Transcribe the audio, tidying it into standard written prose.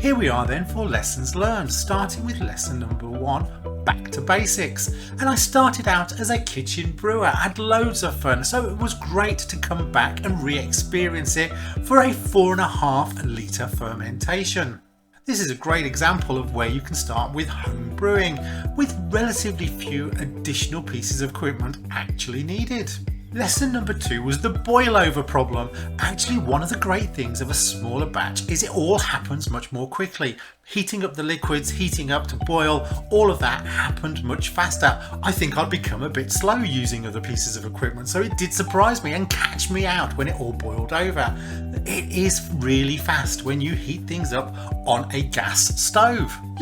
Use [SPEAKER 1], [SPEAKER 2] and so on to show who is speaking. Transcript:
[SPEAKER 1] Here we are then for lessons learned, starting with lesson number 1, back to basics. And I started out as a kitchen brewer, had loads of fun, so it was great to come back and re-experience it for a 4.5 litre fermentation. This is a great example of where you can start with home brewing, with relatively few additional pieces of equipment actually needed. Lesson number 2 was the boil over problem. Actually, one of the great things of a smaller batch is it all happens much more quickly. Heating up the liquids, heating up to boil, all of that happened much faster. I think I'd become a bit slow using other pieces of equipment, so it did surprise me and catch me out when it all boiled over. It is really fast when you heat things up on a gas stove.